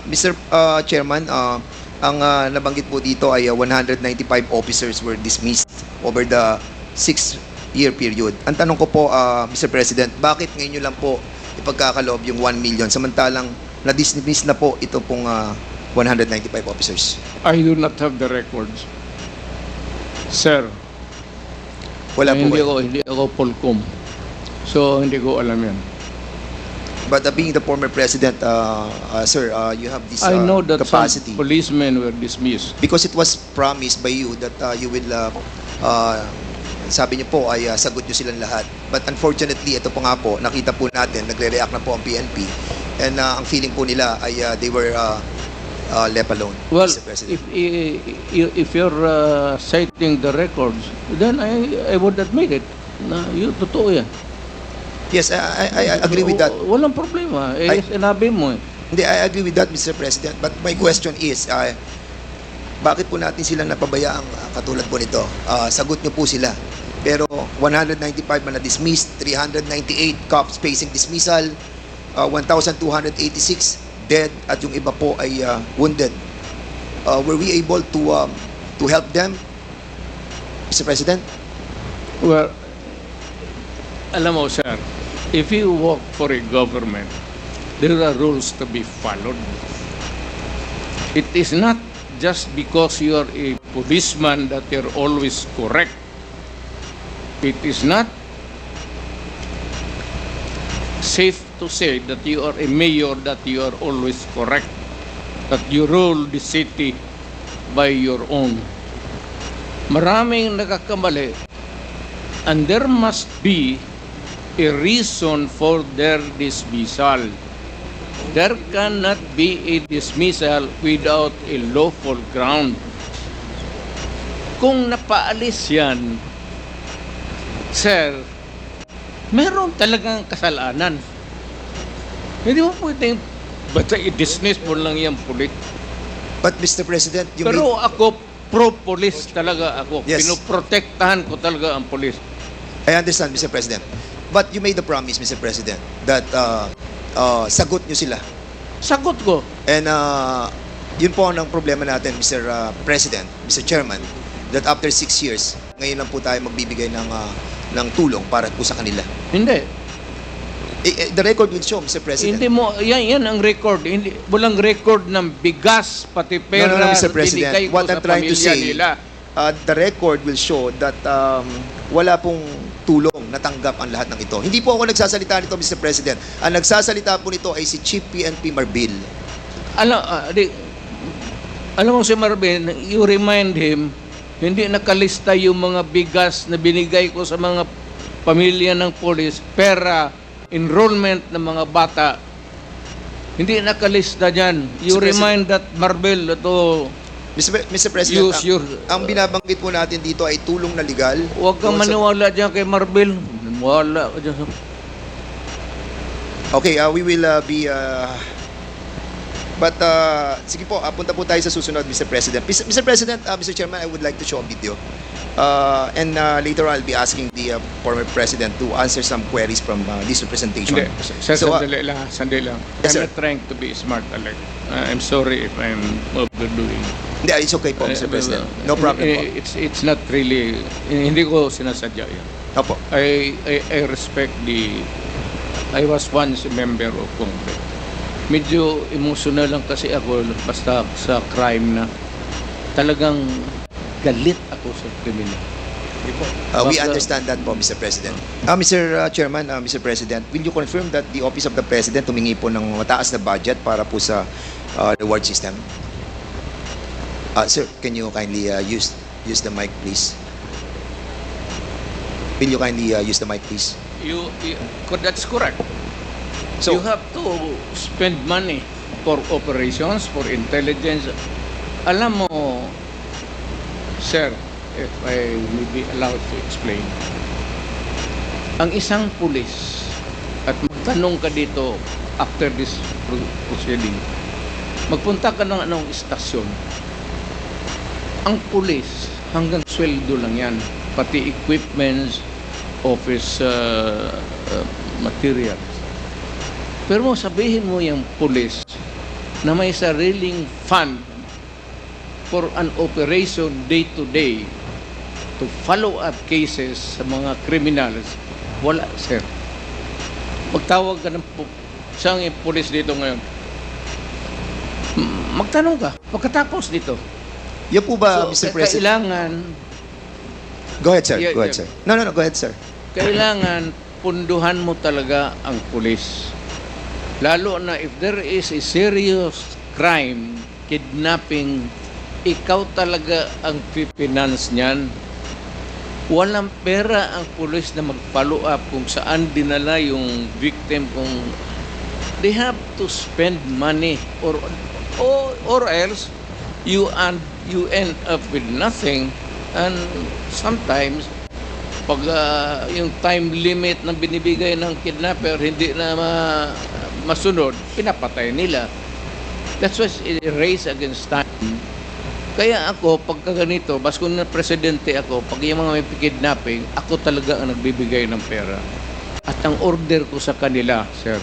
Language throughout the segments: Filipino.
Mr. Chairman, ang nabanggit po dito ay 195 officers were dismissed over the 6-year period. Ang tanong ko po, Mr. President, bakit ngayon nyo lang po ipagkakaloob yung 1 million samantalang na-dismiss na po ito pong 195 officers? I do not have the records. Sir, Wala po hindi kayo. hindi ako Polcom. So, hindi ko alam yan. But being the former president, sir, you have this I know that capacity. some policemen were dismissed. Because it was promised by you that you will, sabi niyo po ay sagot niyo silang lahat. But unfortunately, ito po nga po, nakita po natin, nagre-react na po ang PNP. And ang feeling po nila ay they were left alone, Well, Mr. President. if you're citing the records, then I would admit it. Na yun, totoo yan. Yes, I agree with that. Walang problema. Sinabi mo eh. Hindi, I agree with that, Mr. President. But my question is, bakit po natin silang napabayaang katulad po nito? Sagot niyo po sila. Pero 195 man na-dismissed, 398 cops facing dismissal, 1,286 dead, at yung iba po ay wounded. Were we able to help them, Mr. President? Well, alam mo, sir, if you work for a government, there are rules to be followed. It is not just because you are a policeman that you're always correct. It is not safe to say that you are a mayor that you are always correct, that you rule the city by your own. Maraming nagkakamali, and there must be a reason for their dismissal. There cannot be a dismissal without a lawful ground. Kung napaalis yan, sir, meron talagang kasalanan. Hindi mo pwedeng basta i-dismiss mo lang yung pulit. But Mr. President, you Pero ako, pro-police talaga ako. Yes. Pinoprotektahan ko talaga ang police. I understand, Mr. President. But you made the promise, Mr. President, that sagot nyo sila. Sagot ko. And yun po ang problema natin, Mr. President, Mr. Chairman, that after 6 years, ngayon lang po tayo magbibigay ng tulong para po sa kanila. Hindi. The record will show, Mr. President. Hindi mo, yan ang record. Hindi, walang record ng bigas, pati pera, No, Mr. President. binigay ko What sa I'm trying to pamilya say, nila. the record will show that wala pong tulong natanggap ang lahat ng ito. Hindi po ako nagsasalita nito, Mr. President. Ang nagsasalita po nito ay si Chief PNP Marbil. Alam mo si Marvin, you remind him, hindi nakalista yung mga bigas na binigay ko sa mga pamilya ng polis, pera, enrollment ng mga bata. Hindi nakalista dyan. You Mr. remind that Marbil to Mr. President, use your... ang binabanggit po natin dito ay tulong na legal. Huwag kang maniwala dyan kay Marbil. Maniwala ka dyan. Okay, we will be... but, sige po, punta po tayo sa susunod, Mr. President. Mr. President, Mr. Chairman, I would like to show a video. And later I'll be asking the former President to answer some queries from this representation. Hindi, sir, So, sandali lang. Yes, I'm sir. not trying to be smart, Alec. I'm sorry if I'm overdoing. Hindi, it's okay po, Mr. President. No problem po. It's not really, hindi ko sinasadya yan. Opo. I respect I was once a member of Congress. Medyo emotional lang kasi ako basta sa crime na talagang galit ako sa kriminal. We understand that po, Mr. President. Mr. Chairman, Mr. President, will you confirm that the Office of the President humingi po ng mataas na budget para po sa reward system? Sir, can you kindly use the mic, please? Will you kindly use the mic, please? That's correct. So, You have to spend money for operations, for intelligence. Alam mo, sir, if I may be allowed to explain, ang isang pulis, at magtanong ka dito after this proceeding, magpunta ka ng anong istasyon, ang pulis, hanggang sweldo lang yan, pati equipments, office materials. Pero sabihin mo yung pulis, na may sariling fund for an operation day-to-day to follow up cases sa mga criminals, wala, sir. Magtawag ka ng isang police dito ngayon. Magtanong ka, pagkatapos dito. Yan po ba, So, Mr. President? kailangan, Go ahead, sir. Yeah, Go ahead, yeah. sir. No, go ahead, sir. kailangan punduhan mo talaga ang pulis. Lalo na if there is a serious crime, kidnapping, ikaw talaga ang finance niyan. Walang pera ang pulis na mag-follow up kung saan dinala yung victim, kung they have to spend money or else you end up with nothing. And sometimes pag yung time limit na binibigay ng kidnapper hindi na masunod, pinapatay nila. That's why it's a race against time. Kaya ako, pagka ganito, bas kung na presidente ako, pag yung mga may kidnapping, ako talaga ang nagbibigay ng pera. At ang order ko sa kanila, sir,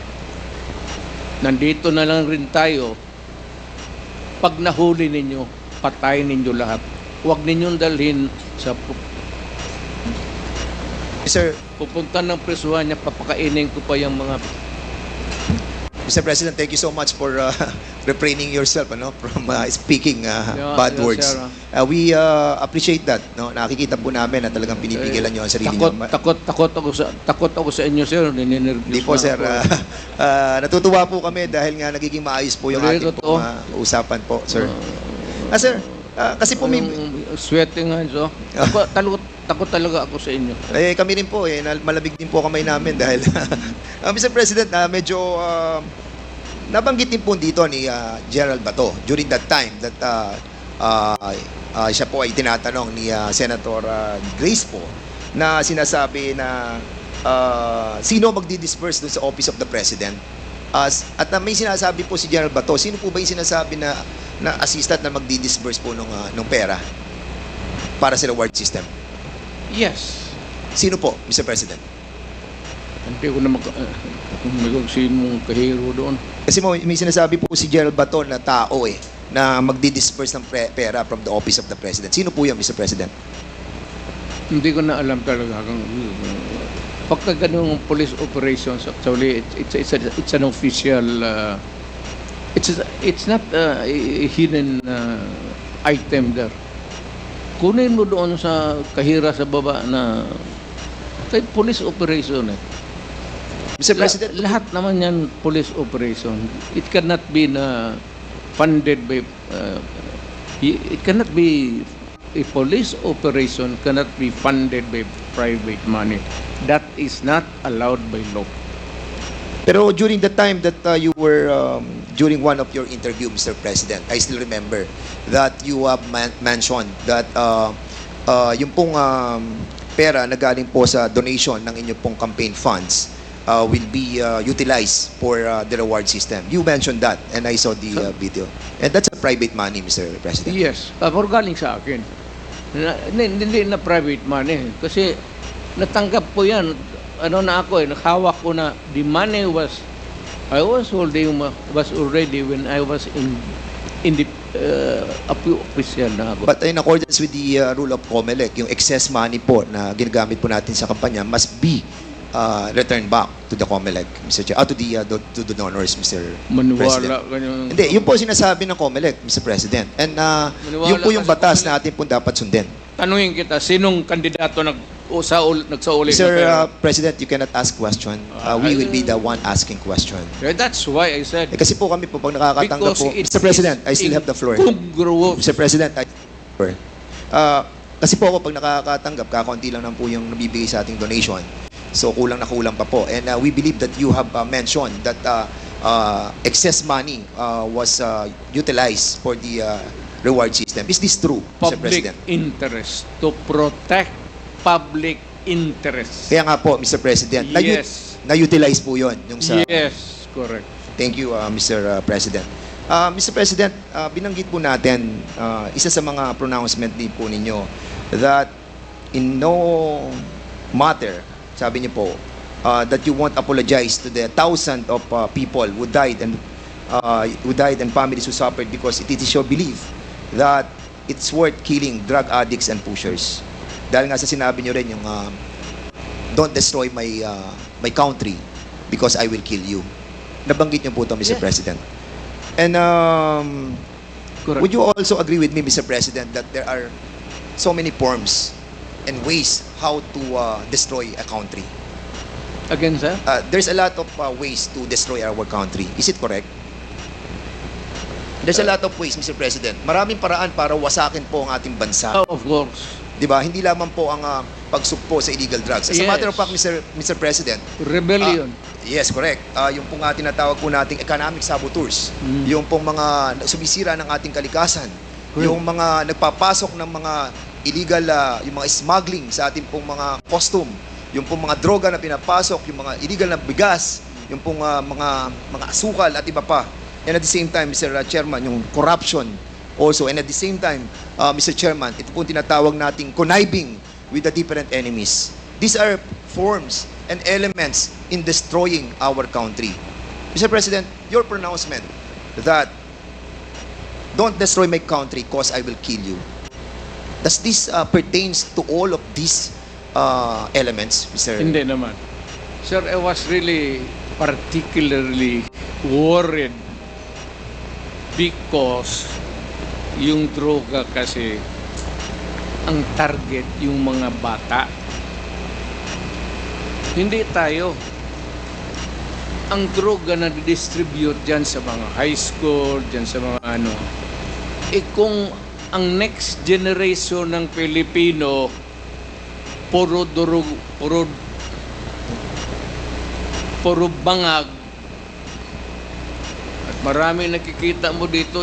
nandito na lang rin tayo. Pag nahuli ninyo, patayin ninyo lahat. Huwag ninyong dalhin sa Sir, pupunta ng presuhan niya, papakainin ko pa yung mga... Mr. President, thank you so much for refraining yourself from speaking bad yeah, words. sir. We appreciate that. No? Nakikita po namin na talagang pinipigilan nyo ang sarili nyo. Takot ako sa inyo, sir. Hindi po, sir. Natutuwa po kami dahil nga nagiging maayos po yung Pero ating pong usapan po, sir. Sir, kasi po may... Sweating hands, oh. Takot talaga ako sa inyo. Kami rin po, malamig din po kamay namin dahil Mr. President, medyo nabanggit din po dito ni Gerald Bato during that time that siya po ay tinatanong ni Senator Grace po na sinasabi na sino magdi-disperse dun sa Office of the President. At may sinasabi po si General Bato, sino po ba yung sinasabi na assistant na magdi-disperse po nung pera para sa reward system? Yes. Sino po, Mr. President? Hindi ko na sinong kahiro doon. Kasi may sinasabi po si Gerald Bato na tao na magdi-disperse ng pera from the Office of the President. Sino po yan, Mr. President? Hindi ko na alam talaga. Pagka ganung police operations, actually, it's an official, it's not a hidden item there. Kunin mo doon sa kahira sa baba na kahit police operation Mr. President, lahat naman yan police operation. It cannot be funded by it cannot be a police operation cannot be funded by private money. That is not allowed by law. pero during the time that you were, during one of your interview, Mr. President, I still remember that you have mentioned that yung pong pera na galing po sa donation ng inyong pong campaign funds will be utilized for the reward system. You mentioned that and I saw the video. And that's a private money, Mr. President. Yes, pero galing sa akin. Hindi na private money kasi natanggap ko yan. Nakahawak ko na the money I was already when I was in the official na ako. But in accordance with the rule of COMELEC, yung excess money po na ginagamit po natin sa kampanya must be returned back to the COMELEC, Mr. Chair, to the donors, Mr. Maniwala President. ganyan. Hindi, yun po sinasabi ng COMELEC, Mr. President. And yun po yung ka sa batas COMELEC. na atin po dapat sundin. Tanungin kita, sinong kandidato nagsauli Mr. ng pera? President, you cannot ask question. We will be the one asking question. That's why I said Kasi po kami po, pag nakakatanggap because po, it Mr. President, I is still have the floor. incongruous. Mr. President, kasi po ako, pag nakakatanggap, kakaunti lang po yung nabibigay sa ating donation. So, kulang na kulang pa po. And we believe that you have mentioned that excess money was utilized for the reward system. Is this true, Mr. Public President? interest, to protect public interest. Kaya nga po, Mr. President, Yes. na-utilize po yun. Yung sa, Yes, correct. Thank you, Mr. President. Mr. President, binanggit po natin, isa sa mga pronouncement din po ninyo, that in no matter, sabi niyo po, that you won't apologize to the thousands of people who died and who died and families who suffered because it is your belief that it's worth killing drug addicts and pushers. Dahil nga sa sinabi nyo rin yung don't destroy my country because I will kill you. Nabanggit nyo po ito, Mr. Yes. President. And Correct. would you also agree with me, Mr. President, that there are so many forms and ways how to destroy a country? Again, sir? There's a lot of ways to destroy our country. Is it correct? There's a lot of ways, Mr. President. Maraming paraan para wasakin po ang ating bansa. Oh, of course. 'Di ba? Hindi lamang po ang pagsugpo sa illegal drugs. As a Yes. matter of fact, Mr. President, Rebellion. yes, correct. Yung pong tinatawag po nating economic saboteurs, yung pong mga sumisira ng ating kalikasan, Correct. yung mga nagpapasok ng mga illegal, yung mga smuggling sa ating pong mga costume, yung pong mga droga na pinapasok, yung mga illegal na bigas, yung pong mga asukal at iba pa. And at the same time, Mr. Chairman, yung corruption also. And at the same time, Mr. Chairman, ito pong tinatawag nating conniving with the different enemies. These are forms and elements in destroying our country. Mr. President, your pronouncement that don't destroy my country cause I will kill you. Does this pertains to all of these elements, Mr. Hindi naman. Sir, I was really particularly worried because yung droga kasi ang target yung mga bata. Hindi tayo. Ang droga na distribute dyan sa mga high school, dyan sa mga ano, kung ang next generation ng Pilipino puro durog, puro bangag, at marami nakikita mo dito,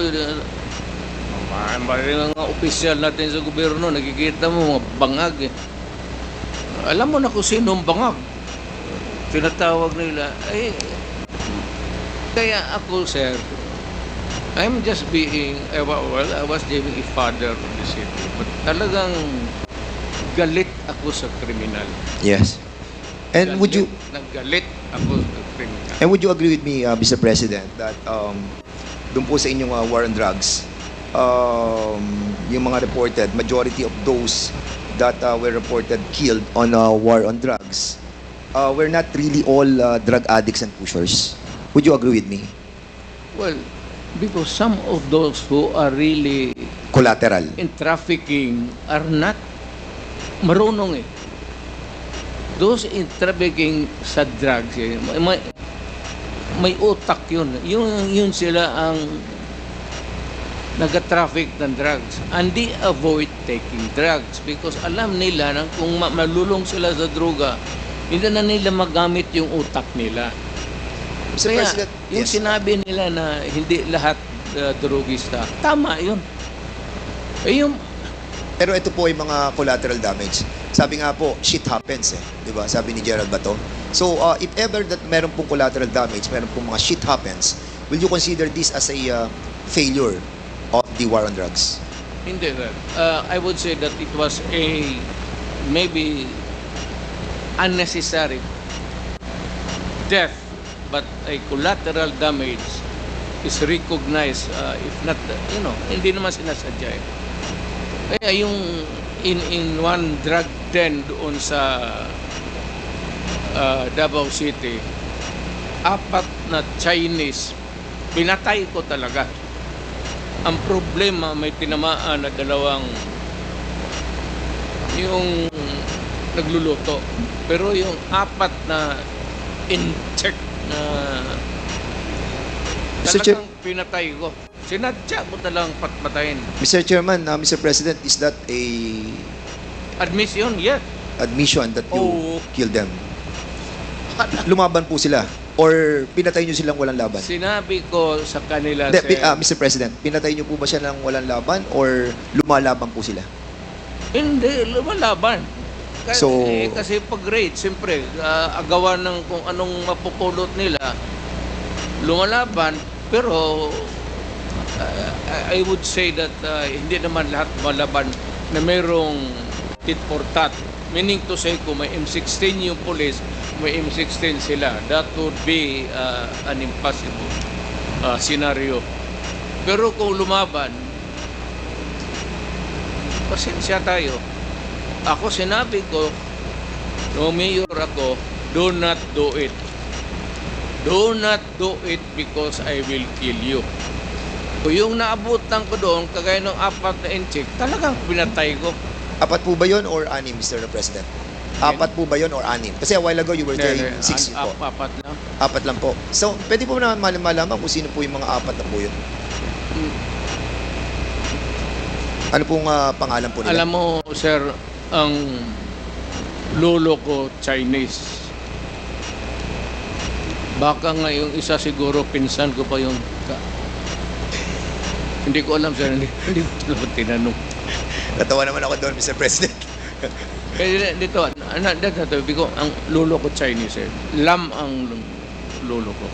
mga opisyal natin sa gobyerno, nakikita mo mga bangag. Alam mo na kung sino ang bangag. Tinatawag nila. Kaya ako, sir, I'm just being, well, I was being a father of the city. But talagang galit ako sa kriminal. Yes. And would you Naggalit ako sa kriminal. And would you agree with me, Mr. President, that doon po sa inyong war on drugs, yung mga reported, majority of those that were reported killed on war on drugs, were not really all drug addicts and pushers? Would you agree with me? Well, because some of those who are really Collateral. in trafficking are not marunong eh. Those in trafficking sa drugs, may utak yun. Yun sila ang nag-traffic ng drugs. And they avoid taking drugs because alam nila na kung malulong sila sa droga, hindi na nila magamit yung utak nila. Mr. Kaya, President, yung yes. sinabi nila na hindi lahat drogista, tama yun. Yung Pero ito po ay mga collateral damage. Sabi nga po, shit happens eh. Di ba? Sabi ni Gerald Bato. So, if ever that meron pong collateral damage, meron pong mga shit happens, will you consider this as a failure of the war on drugs? Hindi, sir. I would say that it was a maybe unnecessary death, but a collateral damage is recognized, if not, hindi naman sinasadya eh. Kaya yung in one drug den doon sa Davao City, 4 na Chinese, pinatay ko talaga. Ang problema, may tinamaan na 2 yung nagluluto. Pero yung 4 na in-check na Mr. Chair- talagang pinatay ko. Sinadya ko talang patmatayin. Mr. Chairman, Mr. President, is that a Admission, yes. admission that you Oo. killed them? Lumaban po sila? Or pinatay nyo silang walang laban? Sinabi ko sa kanila, Hindi, sir, Mr. President, pinatay nyo po ba siya ng walang laban or lumalaban po sila? hindi, lumalaban. Kasi, So- kasi pag raid, siyempre, agawan ng kung anong mapupulot nila, lumalaban, pero I would say that hindi naman lahat malaban na mayroong tit for tat. Meaning to say, kung may M16 yung police, may M16 sila. That would be an impossible. senaryo. Pero kung lumaban, pasensya tayo. Ako sinabi ko, no mayor ako, do not do it. Do not do it because I will kill you. Kung yung naabutan ko doon, kagaya ng 4 na inchik, talagang pinatay ko. 4 po ba yun or 6, Mr. President? 4 po ba yun or 6? Kasi a while ago you were saying 6 po. 4 lang. 4 lang po. So, pwede po na malaman kung sino po yung mga 4 na po yun. Ano pong pangalan po nila? Alam mo, sir, ang lolo ko Chinese. Baka nga yung isa siguro pinsan ko pa yung hindi ko alam, sir. Hindi ko alam tinanong. Natawa naman ako doon, Mr. President. Kaya dito, ang lolo ko Chinese, eh. Lam ang lolo ko.